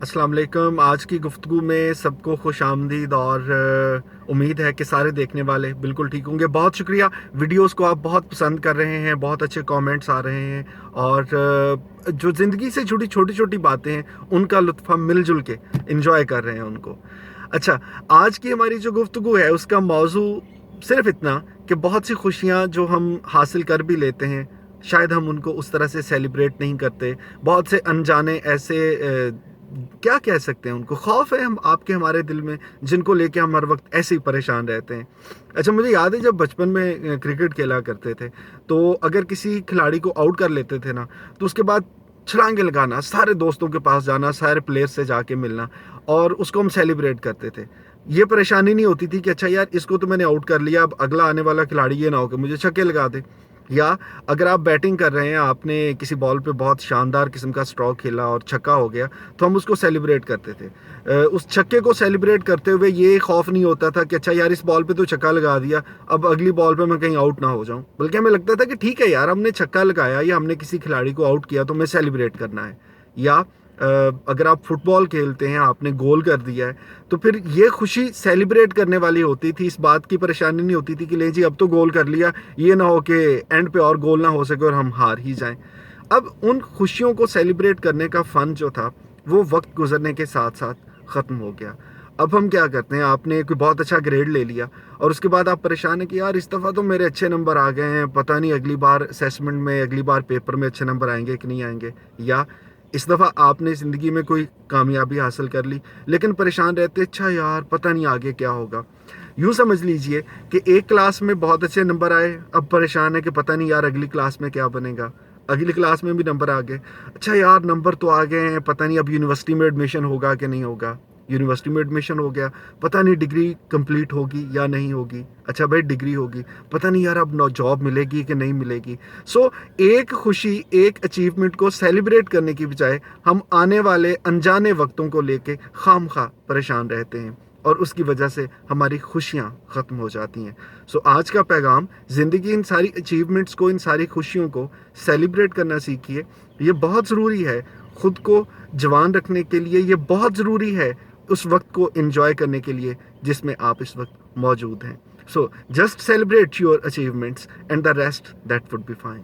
अस्सलाम वालेकुम। आज की गुफ्तगू में सबको खुशामदीद और उम्मीद है कि सारे देखने वाले बिल्कुल ठीक होंगे। बहुत शुक्रिया, वीडियोस को आप बहुत पसंद कर रहे हैं, बहुत अच्छे कमेंट्स आ रहे हैं और जो ज़िंदगी से जुड़ी छोटी छोटी बातें हैं उनका लुत्फ़ हम मिलजुल के इंजॉय कर रहे हैं उनको। अच्छा, आज की हमारी जो गुफ्तगू है उसका मौजू सिर्फ इतना कि बहुत सी खुशियाँ जो हम हासिल कर भी लेते हैं, शायद हम उनको उस तरह से सेलिब्रेट नहीं करते। बहुत से अनजाने ऐसे क्या कह सकते हैं, उनको खौफ है हम आपके हमारे दिल में, जिनको लेके हम हर वक्त ऐसे ही परेशान रहते हैं। अच्छा, मुझे याद है जब बचपन में क्रिकेट खेला करते थे, तो अगर किसी खिलाड़ी को आउट कर लेते थे ना, तो उसके बाद छलांगे लगाना, सारे दोस्तों के पास जाना, सारे प्लेयर से जाके मिलना और उसको हम सेलिब्रेट करते थे। ये परेशानी नहीं होती थी कि अच्छा यार इसको तो मैंने आउट कर लिया, अब अगला आने वाला खिलाड़ी ये ना हो कि मुझे छक्के लगा दे। या अगर आप बैटिंग कर रहे हैं, आपने किसी बॉल पे बहुत शानदार किस्म का स्ट्रोक खेला और छक्का हो गया, तो हम उसको सेलिब्रेट करते थे। उस छक्के को सेलिब्रेट करते हुए ये खौफ नहीं होता था कि अच्छा यार इस बॉल पे तो छक्का लगा दिया, अब अगली बॉल पे मैं कहीं आउट ना हो जाऊं। बल्कि हमें लगता था कि ठीक है यार, हमने छक्का लगाया या हमने किसी खिलाड़ी को आउट किया तो हमें सेलिब्रेट करना है। या अगर आप फुटबॉल खेलते हैं, आपने गोल कर दिया है, तो फिर ये खुशी सेलिब्रेट करने वाली होती थी। इस बात की परेशानी नहीं होती थी कि ले जी अब तो गोल कर लिया, ये ना हो कि एंड पे और गोल ना हो सके और हम हार ही जाएं। अब उन खुशियों को सेलिब्रेट करने का फन जो था, वो वक्त गुजरने के साथ साथ ख़त्म हो गया। अब हम क्या करते हैं, आपने कोई बहुत अच्छा ग्रेड ले लिया और उसके बाद आप परेशान हैं कि यार इस दफ़ा तो मेरे अच्छे नंबर आ गए हैं, पता नहीं अगली बार असेसमेंट में, अगली बार पेपर में अच्छे नंबर आएंगे कि नहीं आएंगे। या इस दफ़ा आपने ज़िंदगी में कोई कामयाबी हासिल कर ली, लेकिन परेशान रहते, अच्छा यार पता नहीं आगे क्या होगा। यूँ समझ लीजिए कि एक क्लास में बहुत अच्छे नंबर आए, अब परेशान है कि पता नहीं यार अगली क्लास में क्या बनेगा। अगली क्लास में भी नंबर आ गए, अच्छा यार नंबर तो आ गए हैं, पता नहीं अब यूनिवर्सिटी में एडमिशन होगा कि नहीं होगा। यूनिवर्सिटी में एडमिशन हो गया, पता नहीं डिग्री कंप्लीट होगी या नहीं होगी। अच्छा भाई डिग्री होगी, पता नहीं यार अब जॉब मिलेगी कि नहीं मिलेगी। सो एक खुशी, एक अचीवमेंट को सेलिब्रेट करने की बजाय हम आने वाले अनजाने वक्तों को लेके खामखा परेशान रहते हैं और उसकी वजह से हमारी खुशियाँ ख़त्म हो जाती हैं। सो आज का पैगाम, ज़िंदगी इन सारी अचीवमेंट्स को, इन सारी खुशियों को सेलिब्रेट करना सीखिए। ये बहुत ज़रूरी है ख़ुद को जवान रखने के लिए, ये बहुत ज़रूरी है उस वक्त को एंजॉय करने के लिए जिसमें आप इस वक्त मौजूद हैं। So just celebrate your achievements and the rest that would be fine.